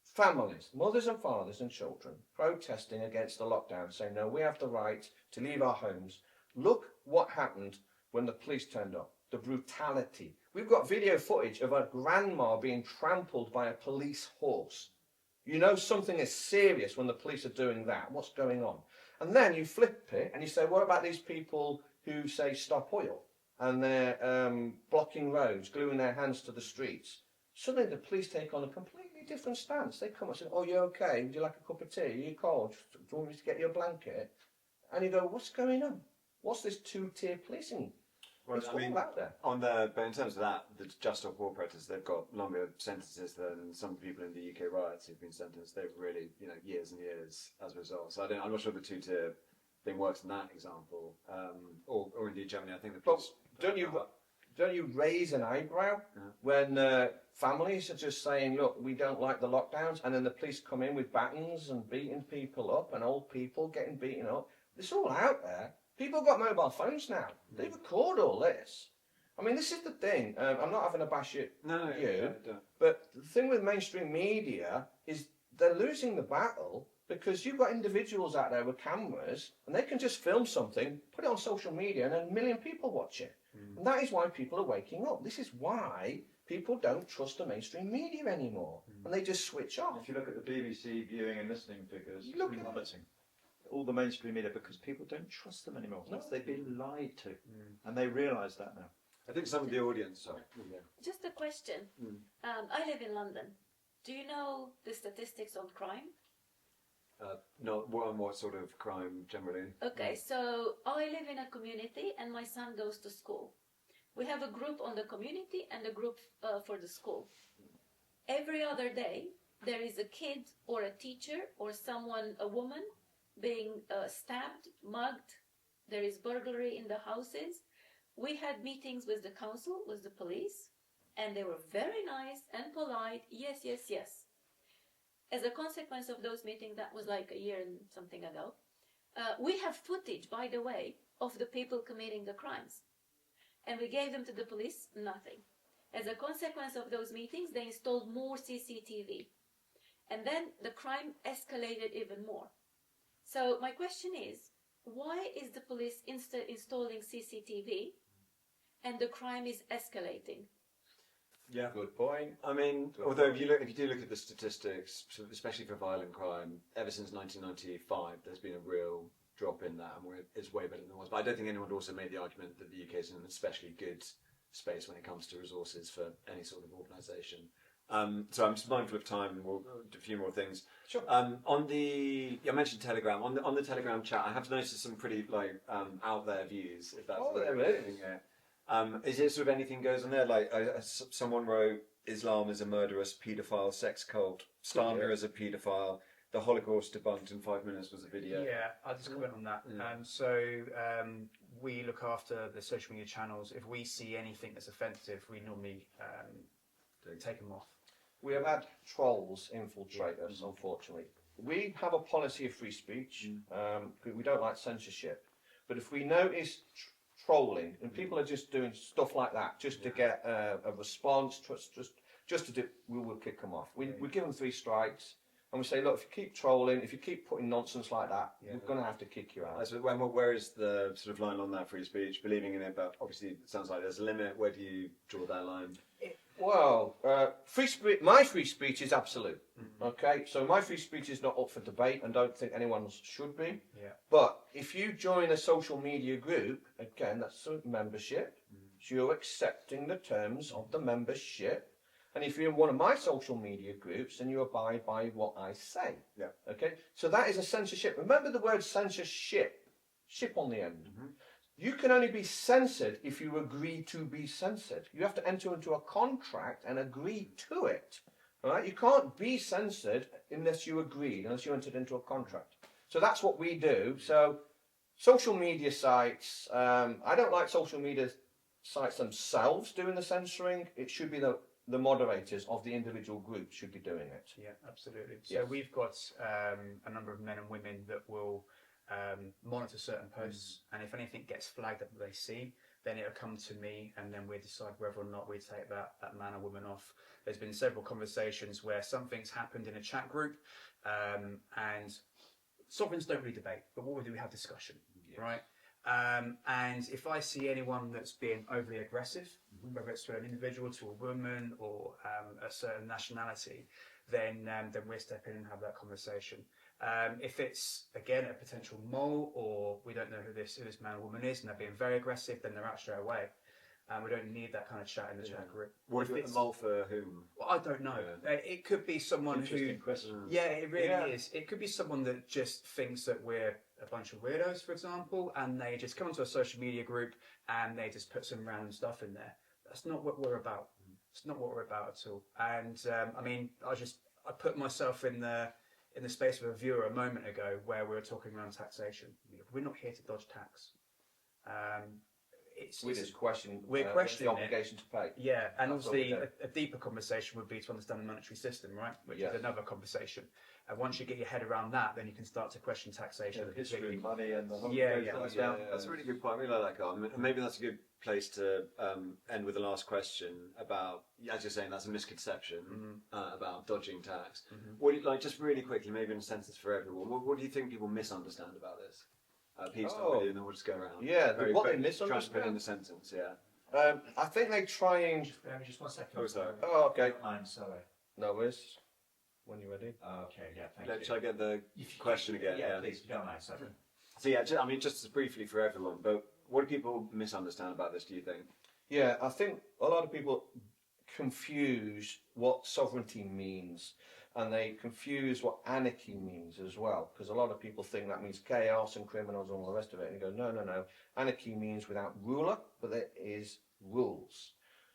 [SPEAKER 2] families, mothers and fathers and children, protesting against the lockdown, saying, no, we have the right to leave our homes. Look what happened when the police turned up, the brutality. We've got video footage of a grandma being trampled by a police horse. You know something is serious when the police are doing that. What's going on? And then you flip it and you say, what about these people who say stop oil? And they're blocking roads, gluing their hands to the streets. Suddenly the police take on a completely different stance. They come and say, oh, you okay? Would you like a cup of tea? Are you cold? Do you want me to get you a blanket? And you go, what's going on? What's this two-tier policing?
[SPEAKER 1] Well,
[SPEAKER 2] It's
[SPEAKER 1] I mean,
[SPEAKER 2] all out there.
[SPEAKER 1] but in terms of that, the Just Stop War protests, they've got longer sentences than some people in the UK riots who've been sentenced. They've really, years and years as a result. So I'm not sure the two-tier thing works in that example, or indeed Germany. I think the police. Don't
[SPEAKER 2] you raise an eyebrow when families are just saying, look, we don't like the lockdowns, and then the police come in with batons and beating people up, and old people getting beaten up? It's all out there. People have got mobile phones now. They record all this. I mean, this is the thing. I'm not having a bash at you, but the thing with mainstream media is they're losing the battle because you've got individuals out there with cameras and they can just film something, put it on social media, and then 1 million people watch it. And that is why people are waking up. This is why people don't trust the mainstream media anymore, and they just switch off.
[SPEAKER 3] If you look at the BBC viewing and listening figures,
[SPEAKER 2] Look
[SPEAKER 3] it's
[SPEAKER 2] at
[SPEAKER 3] plummeting. All the mainstream media, because people don't trust them anymore.
[SPEAKER 2] No.
[SPEAKER 3] They've been lied to, and they realise that now.
[SPEAKER 1] I think some of the audience. Sorry.
[SPEAKER 5] Just a question. I live in London. Do you know the statistics on crime?
[SPEAKER 1] Not what sort of crime generally.
[SPEAKER 5] Okay, so I live in a community and my son goes to school. We have a group on the community and a group for the school. Every other day, there is a kid or a teacher or someone, a woman, being stabbed, mugged. There is burglary in the houses. We had meetings with the council, with the police, and they were very nice and polite. Yes, yes, yes. As a consequence of those meetings, that was like a year and something ago, we have footage, by the way, of the people committing the crimes. and we gave them to the police, nothing. As a consequence of those meetings, they installed more CCTV. And then the crime escalated even more. So my question is, why is the police installing CCTV and the crime is escalating?
[SPEAKER 1] Yeah.
[SPEAKER 2] Good point.
[SPEAKER 1] I mean, although if you do look at the statistics, especially for violent crime, ever since 1995, there's been a real drop in that, and it's way better than it was. But I don't think anyone would also made the argument that the UK is in an especially good space when it comes to resources for any sort of organisation. So I'm just mindful of time, and we'll do a few more things.
[SPEAKER 2] Sure.
[SPEAKER 1] I mentioned Telegram. On the Telegram chat, I have noticed some pretty out there views. If that's
[SPEAKER 2] there is.
[SPEAKER 1] Is it sort of anything goes on there? Like someone wrote, Islam is a murderous paedophile sex cult. Slander is a paedophile. The Holocaust debunked in 5 minutes was a video.
[SPEAKER 6] Yeah, I'll just comment on that. We look after the social media channels. If we see anything that's offensive, we normally take them off.
[SPEAKER 2] We have had trolls infiltrate us, unfortunately. We have a policy of free speech. We don't like censorship. But if we notice trolling, and people are just doing stuff like that, just to get a response, just to do, we will kick them off. We give them 3 strikes, and we say, look, if you keep trolling, if you keep putting nonsense like that, we're going to have to kick you out.
[SPEAKER 1] So where is the sort of line on that free speech? Believing in it, but obviously it sounds like there's a limit. Where do you draw that line?
[SPEAKER 2] Well, free speech. My free speech is absolute. Okay, so my free speech is not up for debate, and don't think anyone's should be.
[SPEAKER 6] Yeah.
[SPEAKER 2] But if you join a social media group, again, that's a membership. So you're accepting the terms of the membership. And if you're in one of my social media groups, then you abide by what I say.
[SPEAKER 1] Yeah.
[SPEAKER 2] Okay. So that is a censorship. Remember the word censorship. Ship on the end. You can only be censored if you agree to be censored. You have to enter into a contract and agree to it. All right? You can't be censored unless you agree, unless you entered into a contract. So that's what we do. So social media sites, I don't like social media sites themselves doing the censoring. It should be the moderators of the individual groups should be doing it.
[SPEAKER 6] Yeah, absolutely. So we've got a number of men and women that will monitor certain posts, and if anything gets flagged that they see, then it'll come to me, and then we decide whether or not we take that man or woman off. There's been several conversations where something's happened in a chat group, and sovereigns don't really debate, but what we do, we have discussion, right? And if I see anyone that's being overly aggressive, whether it's to an individual, to a woman, or a certain nationality, then we'll step in and have that conversation. If it's, again, a potential mole, or we don't know who this man or woman is, and they're being very aggressive, then they're out straight away. We don't need that kind of chat in the chat group.
[SPEAKER 1] What if it's a mole for whom?
[SPEAKER 6] Well, I don't know. It could be someone who...
[SPEAKER 3] Interesting question.
[SPEAKER 6] Yeah, it really is. It could be someone that just thinks that we're a bunch of weirdos, for example, and they just come into a social media group and they just put some random stuff in there. That's not what we're about. It's not what we're about at all. And I mean, I put myself in the space of a viewer a moment ago where we were talking around taxation. We're not here to dodge tax.
[SPEAKER 2] We're just questioning
[SPEAKER 6] questioning
[SPEAKER 2] the obligation to pay.
[SPEAKER 6] Yeah, and
[SPEAKER 2] That's
[SPEAKER 6] obviously
[SPEAKER 2] what we
[SPEAKER 6] a deeper conversation would be to understand the monetary system, right? Which
[SPEAKER 2] Yes.
[SPEAKER 6] is another conversation. And once you get your head around that, then you can start to question taxation.
[SPEAKER 3] The history, money, and the whole
[SPEAKER 1] That's a really good point. I really like that, Carl. And maybe that's a good place to end with the last question about, as you're saying, that's a misconception about dodging tax. What do you, just really quickly, maybe in a sentence for everyone, what do you think people misunderstand about this? Pete, start with you, and then we'll just go around.
[SPEAKER 2] Yeah, what they
[SPEAKER 1] Try to
[SPEAKER 2] misunderstand.
[SPEAKER 1] put in a sentence, yeah.
[SPEAKER 2] I think they try and...
[SPEAKER 7] Just 1 second.
[SPEAKER 1] Oh, sorry.
[SPEAKER 2] Oh, okay.
[SPEAKER 7] I'm sorry.
[SPEAKER 2] No worries. When you're ready.
[SPEAKER 7] Okay, yeah, thank you.
[SPEAKER 1] Shall I get the
[SPEAKER 7] If you-
[SPEAKER 1] question again?
[SPEAKER 7] Yeah, please, if you don't mind, sorry.
[SPEAKER 1] So yeah, I mean, just briefly for everyone, but what do people misunderstand about this, do you think?
[SPEAKER 2] Yeah, I think a lot of people confuse what sovereignty means, and they confuse what anarchy means as well, because a lot of people think that means chaos and criminals and all the rest of it, and you go, no, no, no. Anarchy means without ruler, but there is rules.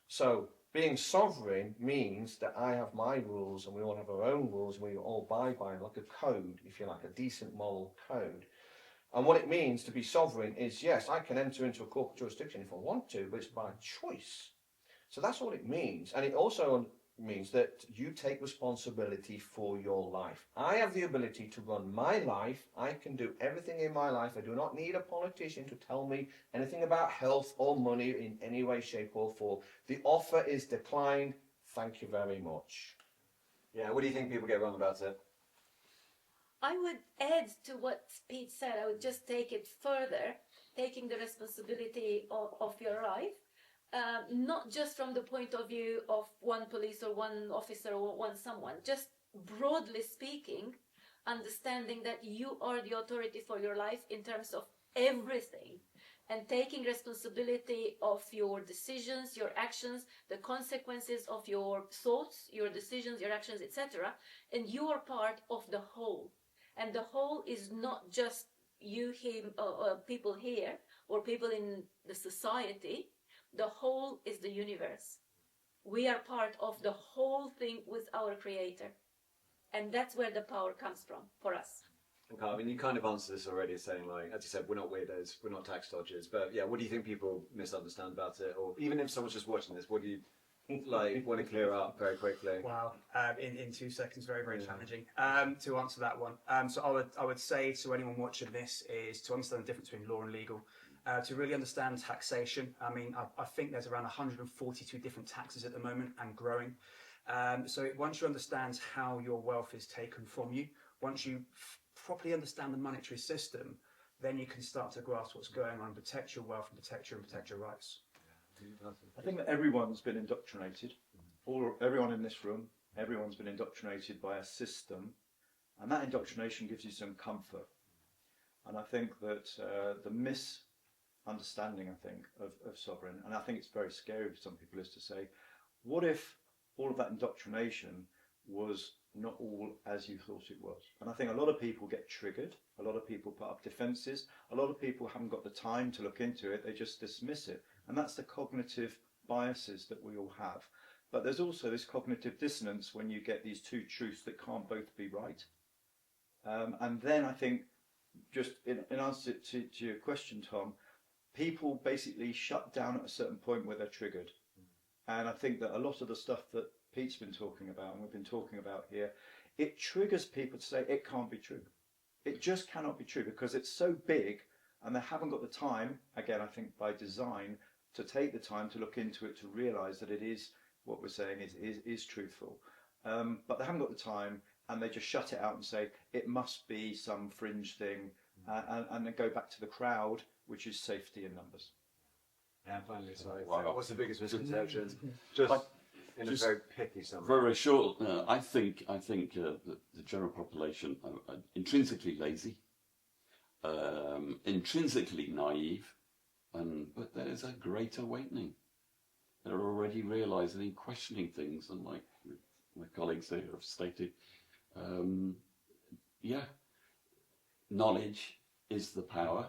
[SPEAKER 2] So being sovereign means that I have my rules, and we all have our own rules, and we all abide by like a code, if you like, a decent moral code. And what it means to be sovereign is, yes, I can enter into a corporate jurisdiction if I want to, but it's by choice. So that's what it means. And it also means that you take responsibility for your life. I have the ability to run my life. I can do everything in my life. I do not need a politician to tell me anything about health or money in any way, shape or form. The offer is declined. Thank you very much.
[SPEAKER 1] Yeah, what do you think people get wrong about it?
[SPEAKER 5] I would add to what Pete said. I would just take it further, taking the responsibility of your life, not just from the point of view of one police or one officer or one someone, just broadly speaking, understanding that you are the authority for your life in terms of everything, and taking responsibility of your decisions, your actions, the consequences of your thoughts, your decisions, your actions, etc. And you are part of the whole. And the whole is not just you, him, people here, or people in the society. The whole is the universe. We are part of the whole thing with our Creator. And that's where the power comes from for us.
[SPEAKER 1] Okay, I mean, you kind of answered this already, saying, like, as you said, we're not weirdos, we're not tax dodgers. But yeah, what do you think people misunderstand about it? Or even if someone's just watching this, what do you like want to clear up very quickly?
[SPEAKER 6] Wow, in 2 seconds, very, very challenging to answer that one. So I would say to anyone watching this is to understand the difference between law and legal, to really understand taxation. I mean, I think there's around 142 different taxes at the moment and growing. So once you understand how your wealth is taken from you, once you properly understand the monetary system, then you can start to grasp what's going on and protect your wealth and protect your rights.
[SPEAKER 3] I think that everyone's been indoctrinated. Everyone in this room, everyone's been indoctrinated by a system, and that indoctrination gives you some comfort. And I think that the misunderstanding, of sovereign, and I think it's very scary for some people, is to say, what if all of that indoctrination was not all as you thought it was? And I think a lot of people get triggered. A lot of people put up defences. A lot of people haven't got the time to look into it. They just dismiss it. And that's the cognitive biases that we all have. But there's also this cognitive dissonance when you get these two truths that can't both be right. And then I think, just in answer to your question, Tom, people basically shut down at a certain point where they're triggered. And I think that a lot of the stuff that Pete's been talking about and we've been talking about here, it triggers people to say it can't be true. It just cannot be true because it's so big and they haven't got the time, again, I think by design, to take the time to look into it, to realise that it is, what we're saying is truthful. But they haven't got the time and they just shut it out and say it must be some fringe thing and then go back to the crowd, which is safety in numbers.
[SPEAKER 1] Yeah, finally, sorry.
[SPEAKER 8] Wow.
[SPEAKER 1] What's the biggest misconception? Just in a very pithy summary.
[SPEAKER 8] Very, very short. I think the general population are intrinsically lazy, intrinsically naive, but there is a great awakening. They're already realising and questioning things, and like my colleagues here have stated, knowledge is the power.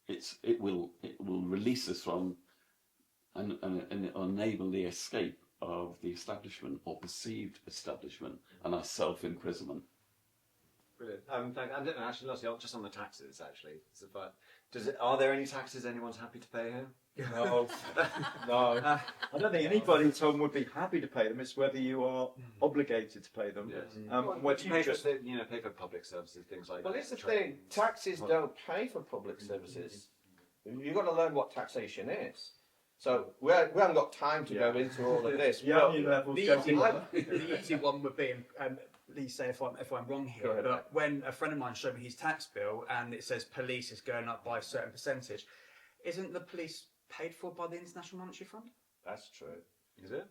[SPEAKER 8] It will release us from and enable the escape of the establishment or perceived establishment and our self-imprisonment.
[SPEAKER 1] Brilliant. Thank, and actually, lastly, just on the taxes, actually, are there any taxes anyone's happy to pay here?
[SPEAKER 3] No, no. I don't think anybody, Tom, would be happy to pay them. It's whether you are obligated to pay them.
[SPEAKER 1] Yes.
[SPEAKER 3] Whether you
[SPEAKER 1] pay
[SPEAKER 3] just
[SPEAKER 1] for, pay for public services, things like
[SPEAKER 2] Well,
[SPEAKER 1] that.
[SPEAKER 2] it's the thing. Taxes don't pay for public services. You've got to learn what taxation is. So we haven't got time to go into all of this.
[SPEAKER 3] Yeah,
[SPEAKER 2] but
[SPEAKER 6] The easy one would be, please say if I'm wrong
[SPEAKER 2] Go
[SPEAKER 6] here,
[SPEAKER 2] ahead,
[SPEAKER 6] but when a friend of mine showed me his tax bill and it says police is going up by a certain percentage, isn't the police paid for by the International Monetary Fund?
[SPEAKER 2] that's true.
[SPEAKER 1] Is it?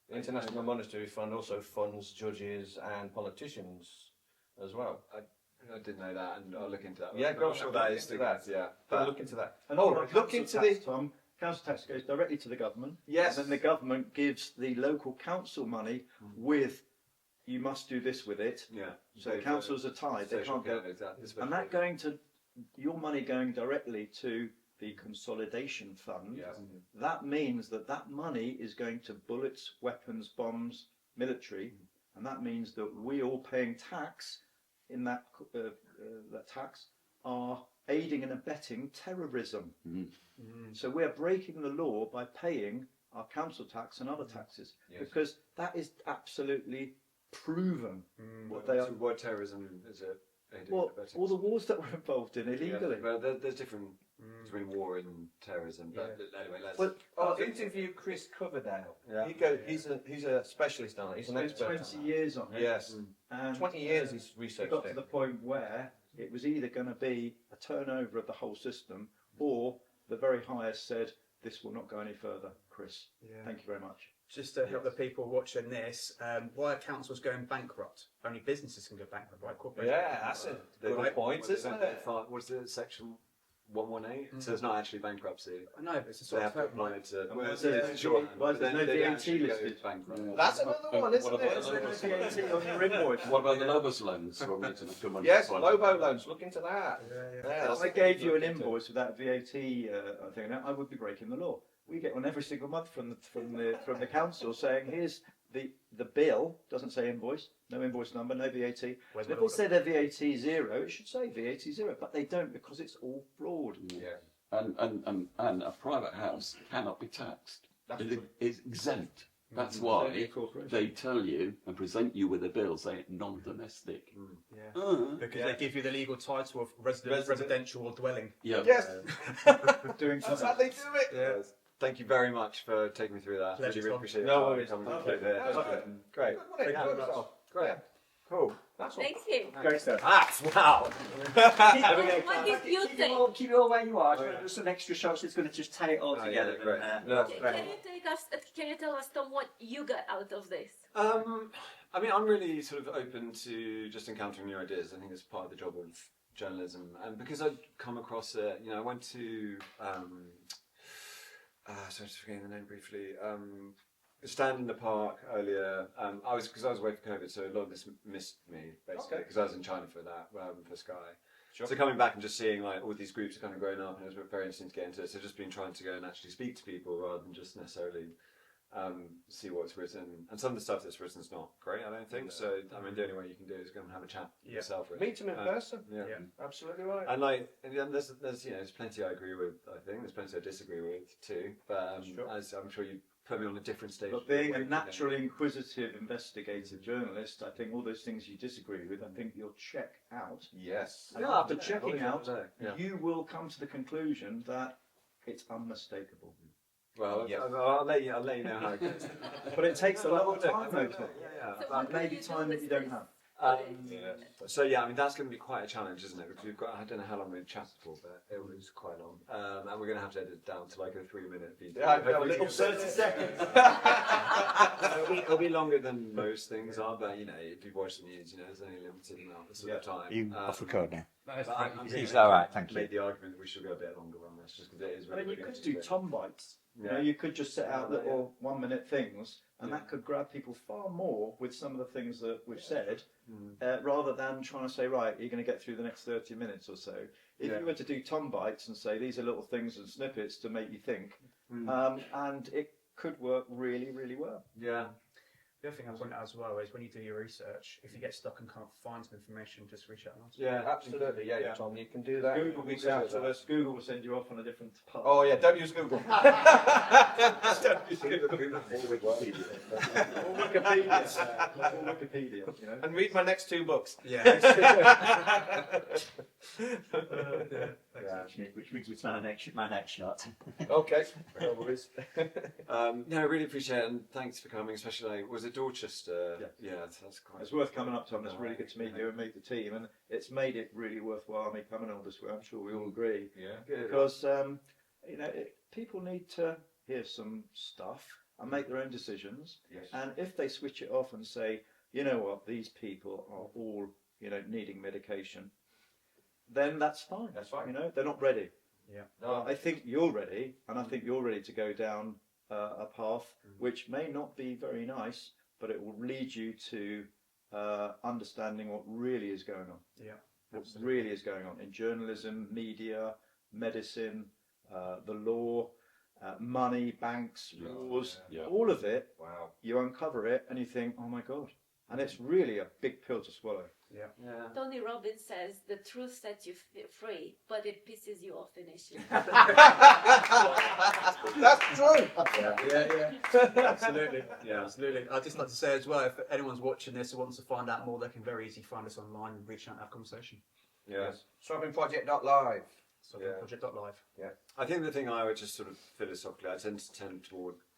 [SPEAKER 2] The International Monetary Fund also funds judges and politicians as well.
[SPEAKER 1] I didn't know that, and I'll look into that.
[SPEAKER 2] Yeah, go
[SPEAKER 1] I'm sure that is the
[SPEAKER 2] that.
[SPEAKER 1] yeah.
[SPEAKER 2] But look into that.
[SPEAKER 3] And
[SPEAKER 2] look into the.
[SPEAKER 3] Tom. Council tax goes directly to the government.
[SPEAKER 2] Yes.
[SPEAKER 3] And then the government gives the local council money with, you must do this with it.
[SPEAKER 1] Yeah.
[SPEAKER 3] So the councils are tied. They can't go.
[SPEAKER 1] Exactly.
[SPEAKER 3] And that going to your money going directly to the consolidation fund.
[SPEAKER 1] Yeah.
[SPEAKER 3] That means that money is going to bullets, weapons, bombs, military, and that means that we all paying tax in that tax are aiding and abetting terrorism. So we are breaking the law by paying our council tax and other taxes,
[SPEAKER 2] Yes.
[SPEAKER 3] because that is absolutely proven what
[SPEAKER 1] What
[SPEAKER 3] they are.
[SPEAKER 1] what terrorism is it? aiding
[SPEAKER 3] Well,
[SPEAKER 1] and abetting?
[SPEAKER 3] all the wars that we're involved in illegally.
[SPEAKER 1] Well, there's different between war and terrorism, but anyway, let's.
[SPEAKER 2] Well, I'll interview Chris Coverdale.
[SPEAKER 1] Yeah.
[SPEAKER 2] He's a specialist on it. He's an
[SPEAKER 3] Spent
[SPEAKER 2] expert.
[SPEAKER 3] 20
[SPEAKER 2] on
[SPEAKER 3] years on
[SPEAKER 2] that.
[SPEAKER 3] it.
[SPEAKER 2] Yes,
[SPEAKER 3] And
[SPEAKER 2] 20 years he's
[SPEAKER 3] it
[SPEAKER 2] researched
[SPEAKER 3] got to
[SPEAKER 2] it.
[SPEAKER 3] the point where it was either going to be a turnover of the whole system, or the very highest said, this will not go any further. Chris, thank you very much.
[SPEAKER 6] Just to help the people watching this, why are councils going bankrupt? Only businesses can go bankrupt, right? Corporations.
[SPEAKER 2] Yeah, that's a good point, isn't it?
[SPEAKER 1] What's the section 118? So it's not actually bankruptcy.
[SPEAKER 6] I know, but it's a
[SPEAKER 1] They
[SPEAKER 6] sort
[SPEAKER 1] have
[SPEAKER 6] of
[SPEAKER 1] to apply it to.
[SPEAKER 3] And
[SPEAKER 1] well,
[SPEAKER 3] why
[SPEAKER 1] it's
[SPEAKER 3] is
[SPEAKER 1] a
[SPEAKER 3] there
[SPEAKER 1] shorthand,
[SPEAKER 3] no- why is
[SPEAKER 1] but
[SPEAKER 3] there
[SPEAKER 1] then
[SPEAKER 3] no
[SPEAKER 1] they
[SPEAKER 3] VAT
[SPEAKER 1] actually go
[SPEAKER 3] listed?
[SPEAKER 1] bankrupt.
[SPEAKER 2] That's another one, isn't
[SPEAKER 8] What
[SPEAKER 2] it?
[SPEAKER 8] about the
[SPEAKER 3] VAT on your invoice.
[SPEAKER 8] What about the Lobos loans from international money?
[SPEAKER 2] Yes, Lobo loans. Look into that.
[SPEAKER 3] If I gave you an invoice without VAT thing, I would be breaking the law. We get one every single month from the council saying, here's the bill, doesn't say invoice, no invoice number, no VAT. So if they say they're VAT zero, it should say VAT zero, but they don't, because it's all fraud.
[SPEAKER 2] Yeah.
[SPEAKER 8] And a private house cannot be taxed.
[SPEAKER 2] That's
[SPEAKER 8] It
[SPEAKER 2] true.
[SPEAKER 8] is exempt. That's
[SPEAKER 3] Only
[SPEAKER 8] why
[SPEAKER 3] a corporation.
[SPEAKER 8] they tell you and present you with a bill saying non-domestic.
[SPEAKER 6] Yeah. Because they give you the legal title of residential or dwelling.
[SPEAKER 8] Yeah.
[SPEAKER 2] Yes,
[SPEAKER 3] Doing
[SPEAKER 2] that's
[SPEAKER 3] something.
[SPEAKER 2] how they do it.
[SPEAKER 1] Yes. Thank you very much for taking me through that.
[SPEAKER 6] Pleasure,
[SPEAKER 1] Really
[SPEAKER 6] Tom.
[SPEAKER 1] appreciate
[SPEAKER 2] No
[SPEAKER 1] it.
[SPEAKER 2] worries.
[SPEAKER 1] Coming
[SPEAKER 2] Okay.
[SPEAKER 1] through there.
[SPEAKER 2] That was good.
[SPEAKER 1] Great.
[SPEAKER 2] Good, wasn't it?
[SPEAKER 1] Thank you
[SPEAKER 2] Good
[SPEAKER 1] very much.
[SPEAKER 2] stuff.
[SPEAKER 1] Great.
[SPEAKER 2] Yeah.
[SPEAKER 1] Cool.
[SPEAKER 2] That's all.
[SPEAKER 5] Thank you.
[SPEAKER 3] Great stuff.
[SPEAKER 1] Wow.
[SPEAKER 5] What did you
[SPEAKER 9] Keep
[SPEAKER 5] think?
[SPEAKER 9] it all where you are. Just some extra shots. It's going to just tie it all
[SPEAKER 1] Oh,
[SPEAKER 9] together.
[SPEAKER 1] yeah, great.
[SPEAKER 9] And,
[SPEAKER 1] No,
[SPEAKER 5] Can you tell us, Tom, what you got out of this?
[SPEAKER 1] I mean, I'm really sort of open to just encountering new ideas. I think it's part of the job of journalism, and because I'd come across it, I went to sorry, just forgetting the name briefly. Stand in the park earlier. I was away for COVID, so a lot of this missed me basically
[SPEAKER 2] Okay.
[SPEAKER 1] because I was in China for that for Sky.
[SPEAKER 2] Sure.
[SPEAKER 1] So coming back and just seeing like all these groups are kind of growing up, and it was very interesting to get into it. So just been trying to go and actually speak to people rather than just necessarily see what's written. And some of the stuff that's written is not great, I don't think. So I mean, the only way you can do it is go and have a chat yourself. Really.
[SPEAKER 2] Meet them in person.
[SPEAKER 1] Yeah.
[SPEAKER 2] Absolutely right.
[SPEAKER 1] And there's there's plenty I agree with. I think there's plenty I disagree with too. But
[SPEAKER 2] Sure.
[SPEAKER 1] as I'm sure you put me on a different stage.
[SPEAKER 3] But being a natural, inquisitive, investigative journalist, I think all those things you disagree with, I think you'll check out.
[SPEAKER 2] Yes.
[SPEAKER 3] And
[SPEAKER 1] Yeah,
[SPEAKER 3] after
[SPEAKER 1] yeah,
[SPEAKER 3] checking
[SPEAKER 1] yeah,
[SPEAKER 3] out,
[SPEAKER 1] yeah.
[SPEAKER 3] you will come to the conclusion that it's unmistakable.
[SPEAKER 1] Well,
[SPEAKER 2] Yes.
[SPEAKER 1] I'll let you know how it goes.
[SPEAKER 3] But it takes a lot of
[SPEAKER 1] Yeah,
[SPEAKER 3] time, though, Tom.
[SPEAKER 1] yeah.
[SPEAKER 5] So
[SPEAKER 3] And
[SPEAKER 5] what
[SPEAKER 3] maybe
[SPEAKER 5] do you
[SPEAKER 3] time
[SPEAKER 5] do
[SPEAKER 3] that you
[SPEAKER 5] with
[SPEAKER 3] don't
[SPEAKER 5] this?
[SPEAKER 3] have.
[SPEAKER 1] So yeah, I mean that's going to be quite a challenge, isn't it? Because we've got I don't know how long we've chatted for, but it was quite long, and we're going to have to edit it down to like a 3-minute video.
[SPEAKER 2] Yeah, I've got a
[SPEAKER 1] Hopefully
[SPEAKER 2] little
[SPEAKER 1] you can-
[SPEAKER 2] 30 seconds.
[SPEAKER 1] it'll be longer than most things are, but if you watch the news, there's only a limited amount of time.
[SPEAKER 7] You off record now?
[SPEAKER 1] But I'm
[SPEAKER 7] He's
[SPEAKER 1] gonna
[SPEAKER 7] all right, thank you.
[SPEAKER 1] Make the argument that we should go a bit longer on this, just because it is.
[SPEAKER 3] I
[SPEAKER 1] Really,
[SPEAKER 3] mean, you
[SPEAKER 1] really
[SPEAKER 3] could do
[SPEAKER 1] interesting.
[SPEAKER 3] Tom bites.
[SPEAKER 1] Yeah.
[SPEAKER 3] You could just set out
[SPEAKER 1] Yeah.
[SPEAKER 3] little 1-minute things, and
[SPEAKER 1] Yeah.
[SPEAKER 3] that could grab people far more with some of the things that we've said,
[SPEAKER 1] Mm.
[SPEAKER 3] rather than trying to say, right, you're going to get through the next 30 minutes or so. If
[SPEAKER 1] Yeah.
[SPEAKER 3] you were to do Tom bites and say these are little things and snippets to make you think,
[SPEAKER 1] Mm.
[SPEAKER 3] and it could work really, really well.
[SPEAKER 1] Yeah.
[SPEAKER 6] The other thing I point out as well is when you do your research, if you get stuck and can't find some information, just reach out and ask.
[SPEAKER 1] Yeah.
[SPEAKER 2] Absolutely, yeah, Tom, you can do that.
[SPEAKER 3] Google will
[SPEAKER 2] Reach
[SPEAKER 3] send
[SPEAKER 2] out
[SPEAKER 3] it
[SPEAKER 2] to
[SPEAKER 3] to
[SPEAKER 2] us.
[SPEAKER 3] us. Google will send you off on a different path.
[SPEAKER 2] Oh yeah, don't use Google. Don't use Google.
[SPEAKER 3] Or Wikipedia. Or Wikipedia,
[SPEAKER 2] And read my next 2 books.
[SPEAKER 6] Yeah.
[SPEAKER 9] which brings me to my next shot.
[SPEAKER 2] Okay, no worries.
[SPEAKER 1] No, I really appreciate it, and thanks for coming. Especially, was it Dorchester?
[SPEAKER 3] Yeah.
[SPEAKER 1] That's quite.
[SPEAKER 3] It's worth coming up, Tom. It's really good to meet you and meet the team, and it's made it really worthwhile me coming all this way. I'm sure we all agree,
[SPEAKER 2] Yeah.
[SPEAKER 3] because people need to hear some stuff and make their own decisions.
[SPEAKER 2] Yes.
[SPEAKER 3] And if they switch it off and say, you know what, these people are all needing medication, then that's fine.
[SPEAKER 2] That's fine.
[SPEAKER 3] They're not ready.
[SPEAKER 6] Yeah.
[SPEAKER 3] Well, I think you're ready, and I think you're ready to go down a path which may not be very nice, but it will lead you to understanding what really is going on.
[SPEAKER 6] Yeah.
[SPEAKER 3] What really is going on in journalism, media, medicine, the law, money, banks, wars,
[SPEAKER 8] Yeah.
[SPEAKER 3] all of it.
[SPEAKER 2] Wow.
[SPEAKER 3] You uncover it and you think, oh my God, and it's really a big pill to swallow.
[SPEAKER 1] Yeah.
[SPEAKER 5] Tony Robbins says the truth sets you free, but it pisses you off initially.
[SPEAKER 2] That's true.
[SPEAKER 6] Yeah. Absolutely.
[SPEAKER 1] Yeah.
[SPEAKER 6] Absolutely. I'd just like to say as well, if anyone's watching this or wants to find out more, they can very easily find us online and reach out and have a conversation.
[SPEAKER 1] Yes.
[SPEAKER 2] Swappingproject.live.
[SPEAKER 6] So
[SPEAKER 1] Yeah.
[SPEAKER 6] project.live.
[SPEAKER 1] I think the thing I would just sort of philosophically, I tend to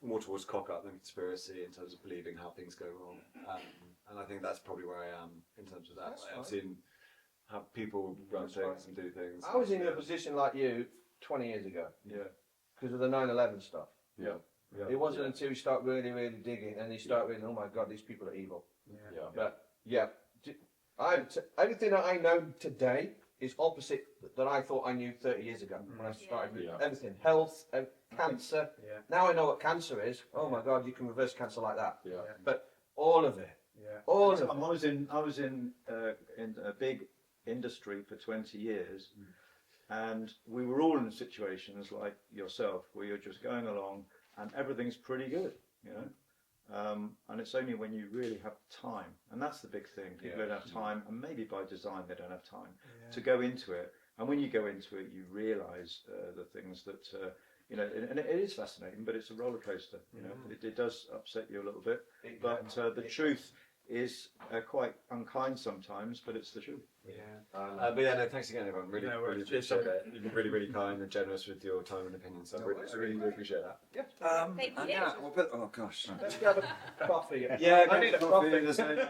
[SPEAKER 1] more towards cock up than conspiracy in terms of believing how things go wrong, and I think that's probably where I am in terms of that.
[SPEAKER 2] That's
[SPEAKER 1] Like, I've
[SPEAKER 2] fine.
[SPEAKER 1] seen how people run
[SPEAKER 2] That's
[SPEAKER 1] things
[SPEAKER 2] fine.
[SPEAKER 1] and do things.
[SPEAKER 2] I was in a position like you 20 years ago
[SPEAKER 1] Yeah.
[SPEAKER 2] because of the 9/11 stuff.
[SPEAKER 1] Yeah. Yeah.
[SPEAKER 2] It wasn't until you start really, really digging and you start reading, oh my God, these people are evil.
[SPEAKER 1] Yeah.
[SPEAKER 2] But yeah, everything that I know today is opposite that I thought I knew 30 years ago when I started with
[SPEAKER 8] Yeah.
[SPEAKER 2] everything, health, cancer.
[SPEAKER 6] Yeah.
[SPEAKER 2] Now I know what cancer is. Oh my God, you can reverse cancer like that.
[SPEAKER 8] Yeah.
[SPEAKER 2] But all of it,
[SPEAKER 6] Yeah.
[SPEAKER 2] all of
[SPEAKER 3] I
[SPEAKER 2] it.
[SPEAKER 3] was in a big industry for 20 years, and we were all in situations like yourself where you're just going along and everything's pretty good, you know. And it's only when you really have time, and that's the big thing. People don't have time, and maybe by design they don't have time to go into it. And when you go into it, you realise the things that you know. And it is fascinating, but it's a roller coaster. You know, it does upset you a little bit. But the truth is quite unkind sometimes, but it's the truth.
[SPEAKER 6] Yeah.
[SPEAKER 1] But yeah, no, thanks again, everyone. Really,
[SPEAKER 6] No
[SPEAKER 1] really
[SPEAKER 6] worries. Cheers,
[SPEAKER 1] appreciate it. You've been really, really kind and generous with your time and opinion. So I really do appreciate that.
[SPEAKER 5] Thank you.
[SPEAKER 1] Yeah, we'll put, oh gosh.
[SPEAKER 2] Let's grab a coffee.
[SPEAKER 1] Yeah,
[SPEAKER 2] I need a coffee.
[SPEAKER 1] There's no-